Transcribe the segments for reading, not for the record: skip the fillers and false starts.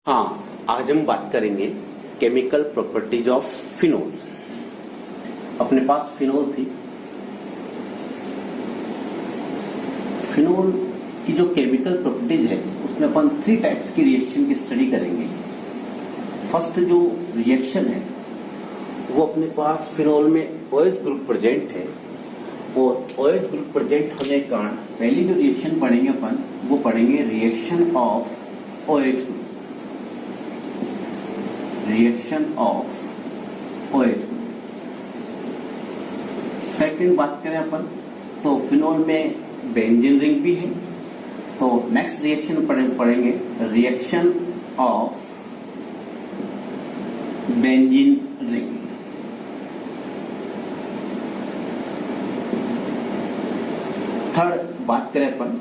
हाँ, आज हम बात करेंगे केमिकल प्रॉपर्टीज ऑफ फिनोल। अपने पास फिनोल थी। फिनोल की जो केमिकल प्रॉपर्टीज है उसमें अपन 3 टाइप्स की रिएक्शन की स्टडी करेंगे। फर्स्ट जो रिएक्शन है वो अपने पास फिनोल में OH ग्रुप प्रेजेंट है और OH ग्रुप प्रेजेंट होने के कारण पहली जो रिएक्शन पढ़ेंगे अपन वो पढ़ेंगे reaction of OH group. Reaction of OH group. Second बात करें अपन तो फिनोल में बेंजीन रिंग भी है, तो नेक्स्ट रिएक्शन पढ़ेंगे reaction of benzene ring. Third बात करें अपन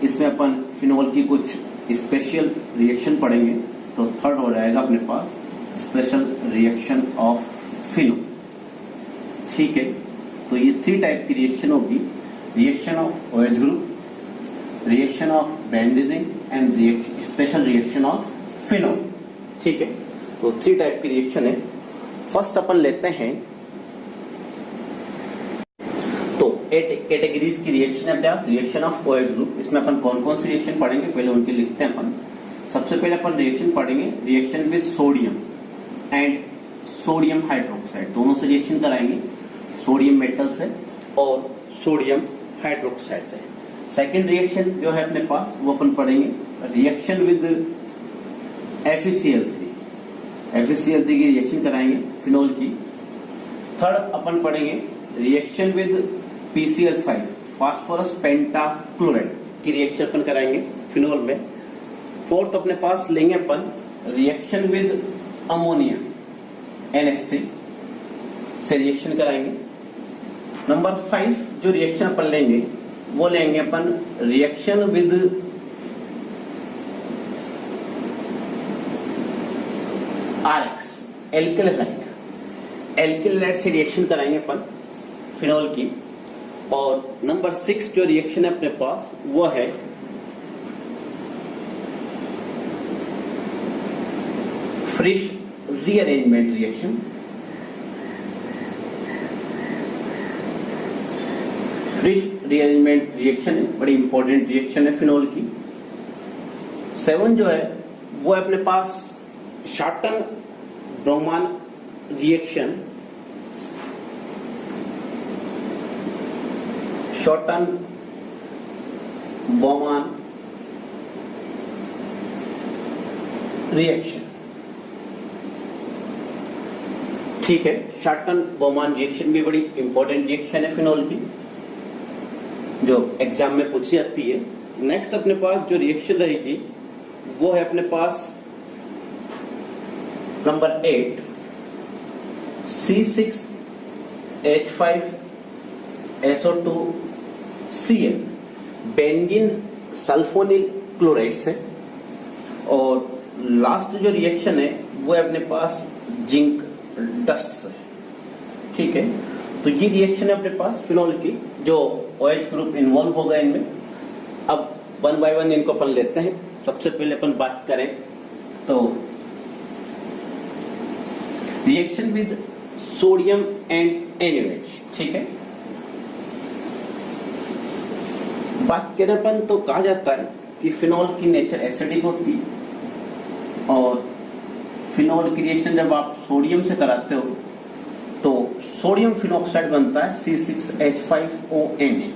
इसमें अपन फिनोल की कुछ स्पेशल रिएक्शन पढ़ेंगे, तो थर्ड हो जाएगा अपने पास स्पेशल रिएक्शन ऑफ फिनोल। ठीक है, तो ये 3 टाइप की रिएक्शन होगी, reaction of OH group, reaction of benzene ring and special reaction of phenol. ठीक है, तो 3 टाइप की रिएक्शन है। फर्स्ट अपन लेते हैं तो 8 कैटेगरीज की रिएक्शन है अपने पास, रिएक्शन ऑफ OH ग्रुप। इसमें अपन कौन कौन सी रिएक्शन पढ़ेंगे पहले उनके लिखते हैं अपन। सबसे पहले अपन रिएक्शन पढ़ेंगे reaction with sodium and sodium hydroxide, दोनों से रिएक्शन कराएंगे, सोडियम मेटल से और सोडियम हाइड्रोक्साइड से। सेकेंड रिएक्शन जो है अपने पास वो अपन पढ़ेंगे रिएक्शन विद FeCl3, FeCl3 की रिएक्शन कराएंगे फिनोल की। थर्ड अपन पढ़ेंगे reaction with PCl5, phosphorus pentachloride की रिएक्शन अपन कराएंगे फिनोल में। फोर्थ अपने पास लेंगे अपन रिएक्शन विद अमोनिया NH3 से रिएक्शन कराएंगे। नंबर 5 जो रिएक्शन अपन लेंगे वो लेंगे अपन reaction with RX, alkyl halide से रिएक्शन कराएंगे अपन फिनोल की। और नंबर 6 जो रिएक्शन है अपने पास वो है फ्रिश रीअरेंजमेंट रिएक्शन। फ्रिश रीअरेंजमेंट रिएक्शन है, बड़ी इंपॉर्टेंट रिएक्शन है फिनोल की। 7 जो है वो है अपने पास शॉर्टन ब्रोमान रिएक्शन, शॉर्टन ब्रोमान रिएक्शन। ठीक है, शॉर्टन ब्रोमान रिएक्शन भी बड़ी इंपॉर्टेंट रिएक्शन है फिनोल की, जो एग्जाम में पूछी जाती है। नेक्स्ट अपने पास जो रिएक्शन रहेगी वो है अपने पास number 8 C6H5SO2Cl, benzene sulphonyl chloride से। और लास्ट जो रिएक्शन है वो है अपने पास जिंक डस्ट से। ठीक है, तो ये रिएक्शन है अपने पास फिनोल की, जो OH ग्रुप इन्वॉल्व होगा इनमें। अब 1 बाय 1 इनको अपन लेते हैं। सबसे पहले अपन बात करें तो reaction with sodium and NaOH। ठीक है, बात करें अपन तो कहा जाता है कि फिनोल की नेचर एसिडिक होती, और फिनोल की रिएक्शन जब आप सोडियम से कराते हो तो सोडियम फिनोक्साइड बनता है C6H5ONa,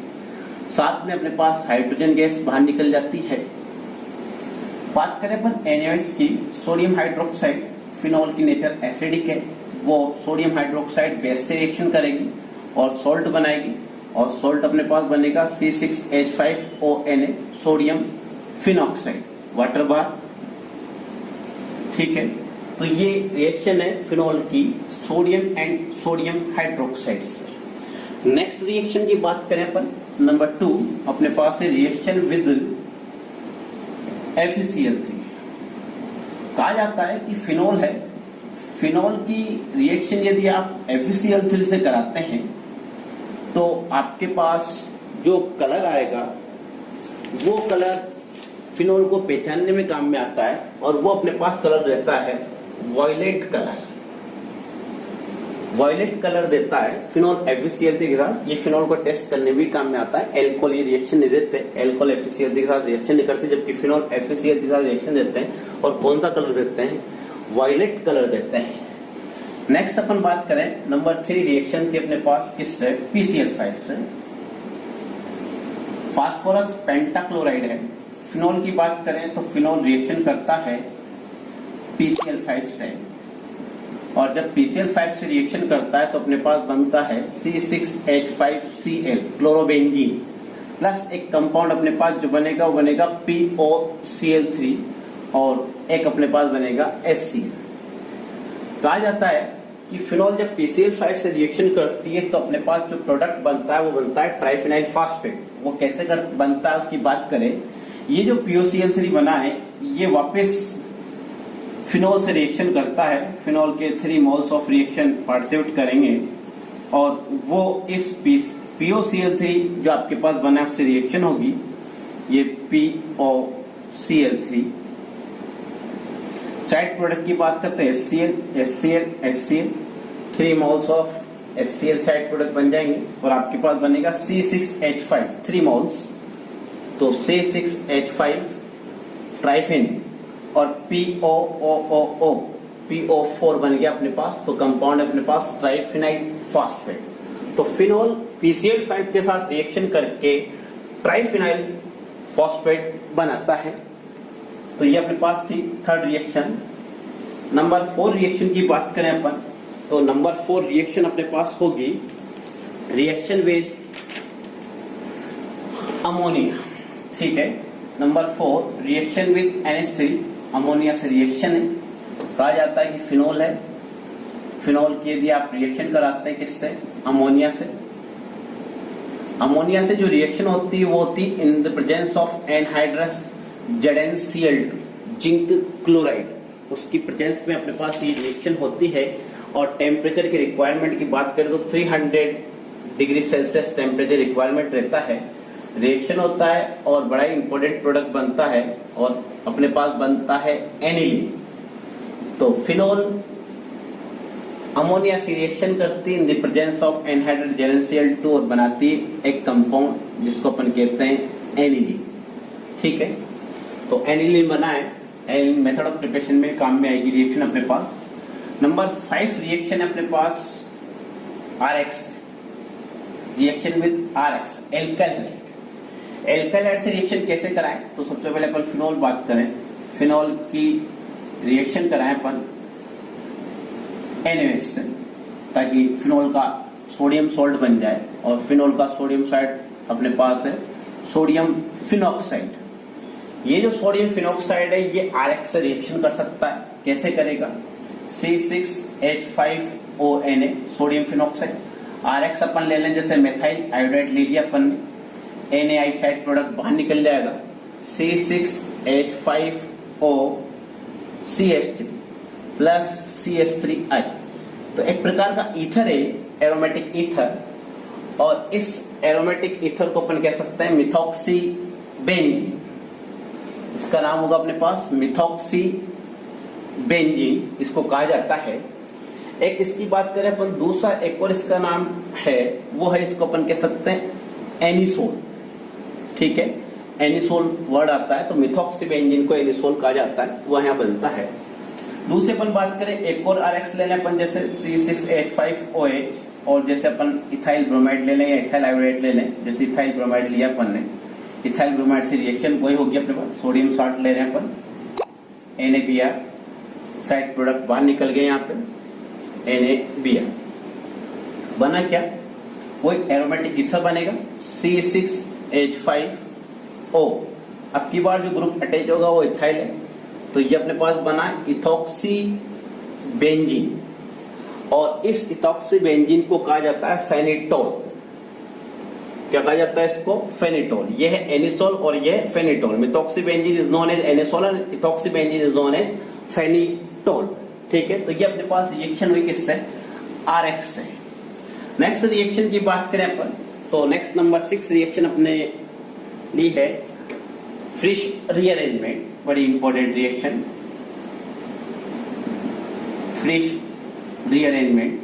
साथ में अपने पास हाइड्रोजन गैस बाहर निकल जाती है। बात करें अपन NaOH की, सोडियम हाइड्रोक्साइड, फिनोल की नेचर एसिडिक है, वो सोडियम हाइड्रोक्साइड बेस से रिएक्शन करेगी और सोल्ट बनाएगी, और सोल्ट अपने पास बनेगा C6H5ONa, सोडियम फिनोक्साइड, वाटर बार। ठीक है, तो ये रिएक्शन है फिनोल की सोडियम एंड सोडियम हाइड्रोक्साइड से। नेक्स्ट रिएक्शन की बात करें अपन नंबर 2 अपने पास है रिएक्शन विद FeCl3। कहा जाता है कि फिनोल है, फिनोल की रिएक्शन यदि आप FeCl3 से कराते हैं तो आपके पास जो कलर आएगा वो कलर फिनोल को पहचानने में काम में आता है और वो अपने पास कलर देता है वॉयलेट कलर। वॉयलेट कलर देता है फिनोल FeCl3 के साथ। ये फिनोल को टेस्ट करने भी काम में आता है। एल्कोहल ये रिएक्शन नहीं देते, एल्कोहल FeCl3 के साथ रिएक्शन नहीं करते, जबकि फिनोल FeCl3 के साथ रिएक्शन देते हैं। और कौन सा कलर देते हैं? वॉयलेट कलर देते हैं। नेक्स्ट अपन बात करें नंबर 3 रिएक्शन थी अपने पास किससे? PCl5 से। फास्फोरस पेंटाक्लोराइड है। फिनोल की बात करें तो फिनोल रिएक्शन करता है PCl5 से, और जब PCl5 से रिएक्शन करता है तो अपने पास बनता है C6H5Cl क्लोरोबेंजीन प्लस एक कंपाउंड अपने पास जो बनेगा वो बनेगा POCl3 और एक अपने पास बनेगा HCl। कहा जाता है कि फिनोल जब PCl5 से रिएक्शन करती है तो अपने पास जो प्रोडक्ट बनता है वो बनता है ट्राइफिनाइल फास्फेट। वो कैसे बनता है उसकी बात करें, ये जो POCl3 बना है ये वापस फिनोल से रिएक्शन करता है। फिनोल के 3 मोल्स ऑफ रिएक्शन पार्टिसिपेट करेंगे और वो इस POCl3 जो आपके पास बना है उससे रिएक्शन होगी। ये POCl3 साइड प्रोडक्ट की बात करते हैं HCl 3 moles of HCl side product बन जाएंगे और आपके पास बनेगा C6H5 3 मोल्स, तो C6H5 ट्राइफिन और PO4 बन गया अपने पास। तो कंपाउंड अपने पास ट्राइफिनाइल फास्फेट। तो फिनोल PCl5 के साथ रिएक्शन करके ट्राइफिनाइल फास्फेट बनाता है। तो ये अपने पास थी थर्ड रिएक्शन। नंबर 4 रिएक्शन की बात करें अपन तो नंबर 4 रिएक्शन अपने पास होगी रिएक्शन विद अमोनिया। ठीक है, number 4 reaction with NH3 ammonia से रिएक्शन है। कहा जाता है कि फिनोल है, फिनोल की यदि आप रिएक्शन कराते हैं किससे? अमोनिया से। अमोनिया से जो रिएक्शन होती है वो होती है in the presence of anhydrous ZnCl2 zinc chloride, उसकी प्रेजेंस में अपने पास ये रिएक्शन होती है। और टेम्परेचर की रिक्वायरमेंट की बात करें तो 300 डिग्री सेल्सियस टेम्परेचर रिक्वायरमेंट रहता है। रिएक्शन होता है और बड़ा ही इंपॉर्टेंट प्रोडक्ट बनता है और अपने पास बनता है एनिलीन। तो फिनोल अमोनिया से रिएक्शन करती है in the presence of anhydrous ZnCl2 और बनाती है एक कंपाउंड जिसको अपन कहते हैं एनिलीन। ठीक है, तो एनिलीन बना है। एनिलीन मेथड ऑफ प्रिपरेशन में काम में आएगी रिएक्शन अपने पास। नंबर 5 रिएक्शन अपने पास RX reaction with RX alkyl. Alkyl halide से रिएक्शन कैसे कराएं? तो सबसे पहले अपन फिनोल बात करें। फिनोल की रिएक्शन कराएं अपन NaOH से ताकि फिनोल का सोडियम सोल्ट बन जाए और फिनोल का सोडियम साइड अपने पास है सोडियम फिनॉक्साइड। ये जो सोडियम फिनॉक्साइड है ये RX से रिएक्शन कर सकता है। कैसे करेगा? C6H5ONA sodium phenoxide. RX अपन ले लें, जैसे मेथाइल आयोडाइड ले लिया अपन ने, NaI साइड प्रोडक्ट बाहर निकल जाएगा C6H5OCH3 प्लस CH3I। तो एक प्रकार का ईथर है, एरोमेटिक ईथर, और इस एरोमेटिक ईथर को अपन कह सकते हैं मिथॉक्सी बेंजीन। इसका नाम होगा अपने पास मिथॉक्सी बेंजीन, इसको कहा जाता है। एक इसकी बात करें अपन दूसरा, एक और इसका नाम है, वो है इसको अपन कह सकते हैं एनिसोल। ठीक है, एनिसोल वर्ड आता है तो मिथॉक्सी बेंजीन को एनिसोल कहा जाता है, वो यहाँ बनता है। दूसरे अपन बात करें एक और RX ले लें अपन, जैसे C6H5OH, और जैसे अपन इथाइल ब्रोमाइड ले लें या इथाइल आयोडाइड ले लें। जैसे इथाइल ब्रोमाइड लिया अपन ने, इथाइल ब्रोमाइड से रिएक्शन वही होगी अपने पास, सोडियम साल्ट ले रहे हैं अपन, NaBr साइड प्रोडक्ट बाहर निकल गए यहाँ पे NaBr। बना क्या? वही एरोमेटिक ईथर बनेगा C6H5O। अब की बार जो ग्रुप अटैच होगा वो इथाइल है, तो ये अपने पास बना इथॉक्सी बेंजीन, और इस इथॉक्सी बेंजीन को कहा जाता है फेनिटोल। क्या कहा जाता है इसको? फेनिटोल। ये है एनिसोल और ये है phenetole. Methoxy benzene is known as anisole और ethoxy benzene is known as phenetole. ठीक है, तो ये अपने पास रिएक्शन हुई किससे? RX से। नेक्स्ट रिएक्शन की बात करें अपन तो नेक्स्ट नंबर 6 रिएक्शन अपने ली है फ्रिश रीअरेंजमेंट, बड़ी इंपॉर्टेंट रिएक्शन, फ्रिश रीअरेंजमेंट।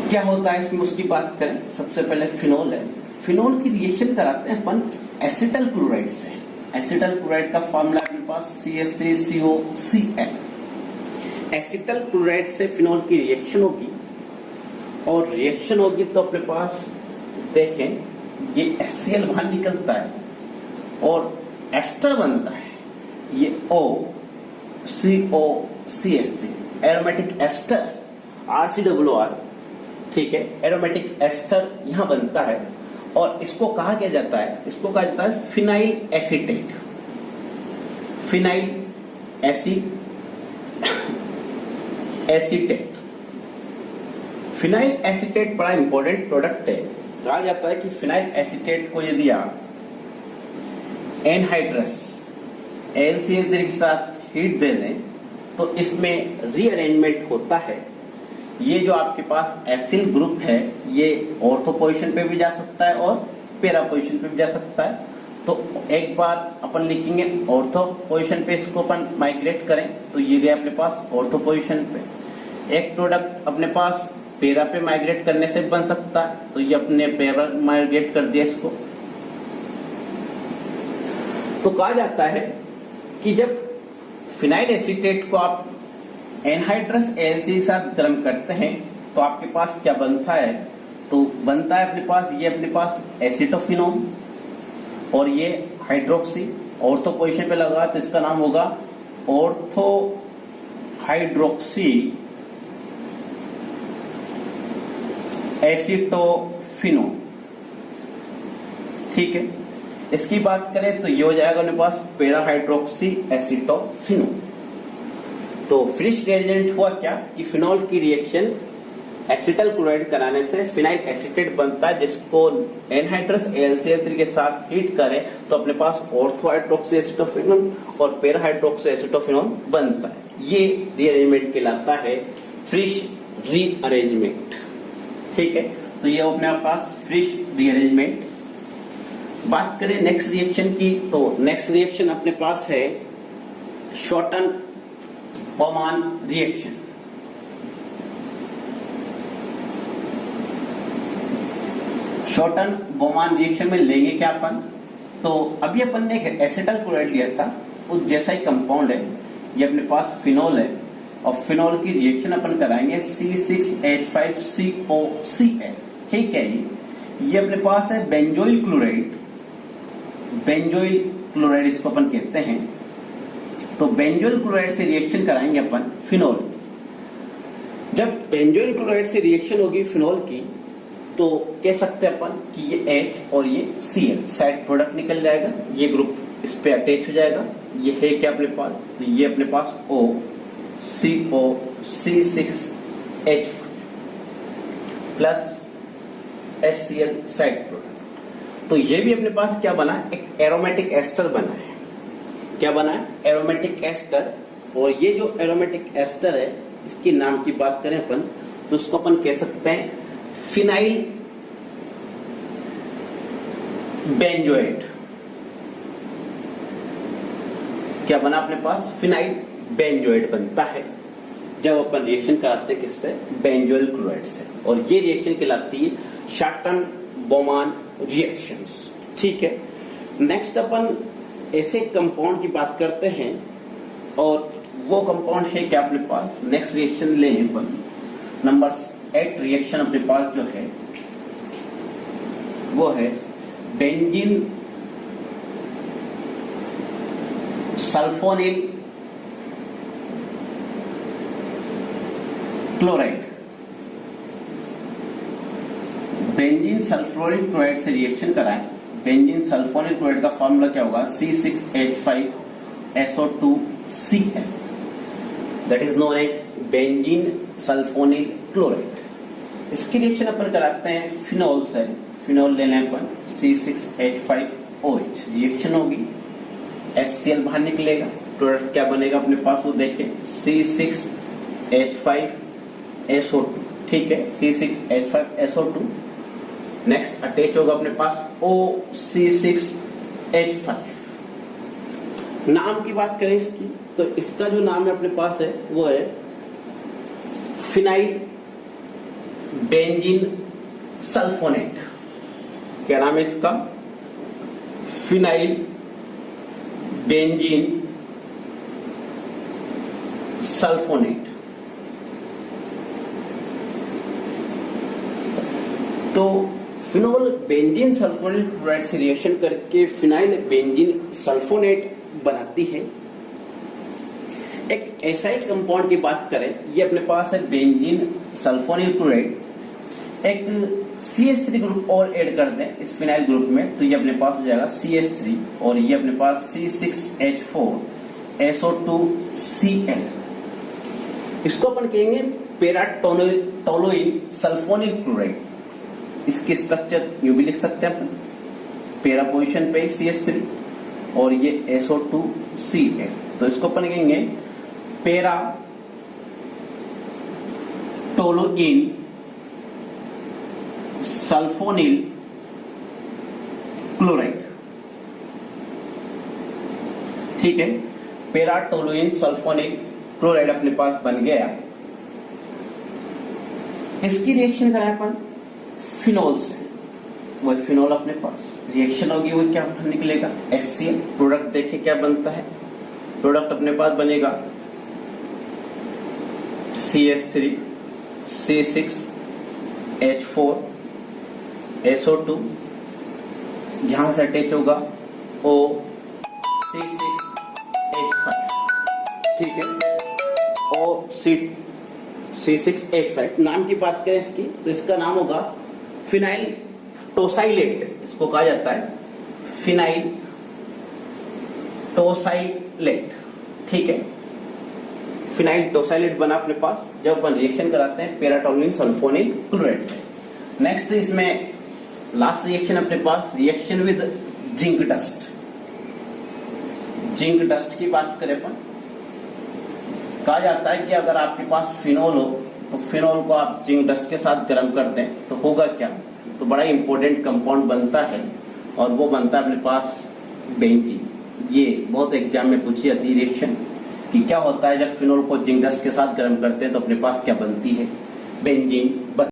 क्या होता है इसमें उसकी बात करें, सबसे पहले फिनोल है। फिनोल की रिएक्शन कराते हैं अपन एसिटल क्लोराइड से। एसिटल क्लोराइड का फॉर्मूला अपने पास CH3COCl। एसिटल क्लोराइड से फिनोल की रिएक्शन होगी, और रिएक्शन होगी तो अपने पास देखें ये HCl बाहर निकलता है और एस्टर बनता है, ये OCOCH3 एरोमेटिक एस्टर, RCOR, ठीक है, एरोमेटिक एस्टर यहां बनता है। और इसको कहा क्या जाता है, इसको कहा जाता है phenyl acetate. Phenyl acetate, phenyl acetate बड़ा इंपॉर्टेंट प्रोडक्ट है। कहा जाता है कि फिनाइल एसीटेट को यदि आप एनहाइड्रस NCH3 के साथ हीट दे दें तो इसमें रीअरेंजमेंट होता है। ये जो आपके पास एसिल ग्रुप है ये ऑर्थो पोजीशन पे भी जा सकता है और पैरा पोजीशन पे भी जा सकता है। तो एक बार अपन लिखेंगे ऑर्थो पोजीशन पे, इसको अपन माइग्रेट करें तो ये गया अपने पास ऑर्थो पोजीशन पे। एक प्रोडक्ट अपने पास पैरा पे माइग्रेट करने से बन सकता है, तो ये अपने पैरा माइग्रेट कर दिया इसको। तो कहा जाता है कि जब फिनाइल एसीटेट को आप एनहाइड्रस AlC के साथ गर्म करते हैं तो आपके पास क्या बनता है, तो बनता है अपने पास ये अपने पास एसिटोफिनोन और ये हाइड्रोक्सी। ऑर्थो पोजीशन पे लगा तो इसका नाम होगा ऑर्थो हाइड्रोक्सी एसिटोफिनोन, ठीक है। इसकी बात करें तो ये हो जाएगा अपने पास पैरा हाइड्रोक्सी एसिटोफिनोन। तो फ्रिश रिएजेंट हुआ क्या कि फिनोल की रिएक्शन एसिटल क्लोराइड कराने से फिनाइल एसीटेट बनता है, जिसको एनहाइड्रस AlCl3 के साथ हीट करें तो अपने पास ऑर्थो हाइड्रोक्सी एसिटोफिनोन और पैरा हाइड्रोक्सी एसिटोफिनोन बनता है। ये रीअरेंजमेंट कहलाता है फ्रिश रीअरेंजमेंट, ठीक है। तो ये अपने पास फ्रिश रीअरेंजमेंट। बात करें नेक्स्ट रिएक्शन की, तो नेक्स्ट रिएक्शन अपने पास है शॉर्टन बोमान रिएक्शन। शॉर्टन बोमान रिएक्शन में लेंगे क्या अपन, तो अभी अपन ने एक एसिटल क्लोराइड लिया था, उस जैसा ही कंपाउंड है, ये अपने पास फिनोल है और फिनोल की रिएक्शन अपन कराएंगे C6H5COCl, ठीक है। ये अपने पास है बेंजोइल क्लोराइड, बेंजोइल क्लोराइड इसको अपन कहते हैं। तो बेंजोइल क्लोराइड से रिएक्शन कराएंगे अपन फिनोल। जब बेंजोइल क्लोराइड से रिएक्शन होगी फिनोल की तो कह सकते हैं अपन कि ये H और ये Cl साइड प्रोडक्ट निकल जाएगा, ये ग्रुप इस पे अटैच हो जाएगा। ये है क्या अपने पास, तो ये अपने पास OCOC6H plus HCl side product. तो ये भी अपने पास क्या बना, एक एरोमेटिक एस्टर बना है। क्या बना है, एरोमेटिक एस्टर। और ये जो एरोमेटिक एस्टर है इसके नाम की बात करें अपन तो उसको अपन कह सकते हैं फिनाइल बेंजोएट। क्या बना अपने पास, फिनाइल बेंजोएट बनता है जब अपन रिएक्शन कराते हैं किससे, बेंजोइल क्लोराइड से। और ये रिएक्शन कहलाती है शॉर्टन बोमान रिएक्शंस, ठीक है। नेक्स्ट अपन ऐसे कंपाउंड की बात करते हैं और वो कंपाउंड है क्या अपने पास, नेक्स्ट रिएक्शन लें अपन नंबर 8 रिएक्शन अपने पास जो है वो है benzene sulphonyl chloride. Benzene sulphonyl chloride से रिएक्शन कराएं। बेंजीन सल्फोनिल क्लोराइड का फॉर्मूला क्या होगा, C6H5SO2Cl, that is known as benzene sulphonyl chloride. इसकी रिएक्शन अपन कराते हैं फिनोल से। फिनोल ले लें अपन C6H5OH, रिएक्शन होगी HCl बाहर निकलेगा, प्रोडक्ट क्या बनेगा अपने पास वो देखें C6H5SO2, ठीक है, C6H5SO2। नेक्स्ट अटैच होगा अपने पास OC6H5। नाम की बात करें इसकी, तो इसका जो नाम है अपने पास है वो है फिनाइल बेंजीन सल्फोनेट। क्या नाम है इसका? Phenyl benzene sulphonate. तो फिनोल बेंजीन सल्फोनेट क्लोराइड से रिएक्शन करके फिनाइल बेंजीन सल्फोनेट बनाती है। एक एसाइड कंपाउंड की बात करें, ये अपने पास है बेंजीन सल्फोनिल क्लोराइड। एक CH3 ग्रुप और ऐड कर दें इस फिनाइल ग्रुप में, तो ये अपने पास हो जाएगा CH3 और ये अपने पास C6H4SO2Cl। इसको अपन कहेंगे पेराटोलुइन सल्फोनिल क्लोराइड। इसकी स्ट्रक्चर यूं भी लिख सकते हैं अपन, पेरा पोजीशन पे CH3 और ये SO2Cl। तो इसको अपन कहेंगे पेराटोलुइन सल्फोनिल क्लोराइड। ठीक है, पेराटोलुइन सल्फोनिल क्लोराइड अपने पास बन गया। इसकी रिएक्शन कराए अपन फिनोल से, वही फिनोल अपने पास रिएक्शन होगी, वो क्या निकलेगा? HCl। प्रोडक्ट देखे क्या बनता है? प्रोडक्ट अपने पास बनेगा CH3 C6H4SO2, यहां से अटैच होगा OC6H5। ठीक है, C6H5। नाम की बात करें इसकी, तो इसका नाम होगा फिनाइल टोसाइलेट। इसको कहा जाता है फिनाइल टोसाइलेट। ठीक है, फिनाइल टोसाइलेट बना अपने पास जब अपन रिएक्शन कराते हैं पेराटोलुइन सल्फोनिल क्लोराइड से। नेक्स्ट इसमें लास्ट रिएक्शन अपने पास reaction with zinc dust. Zinc dust की बात करें अपन, कहा जाता है कि अगर आपके पास फिनोल हो तो फिनोल को आप जिंक डस्ट के साथ गर्म कर दें तो होगा क्या? तो बड़ा इंपॉर्टेंट कंपाउंड बनता है और वो बनता है अपने पास बेंजीन। ये बहुत एग्जाम में पूछी जाती है रिएक्शन कि क्या होता है जब फिनोल को जिंक डस्ट के साथ गर्म करते हैं तो अपने पास क्या बनती है? बेंजीन।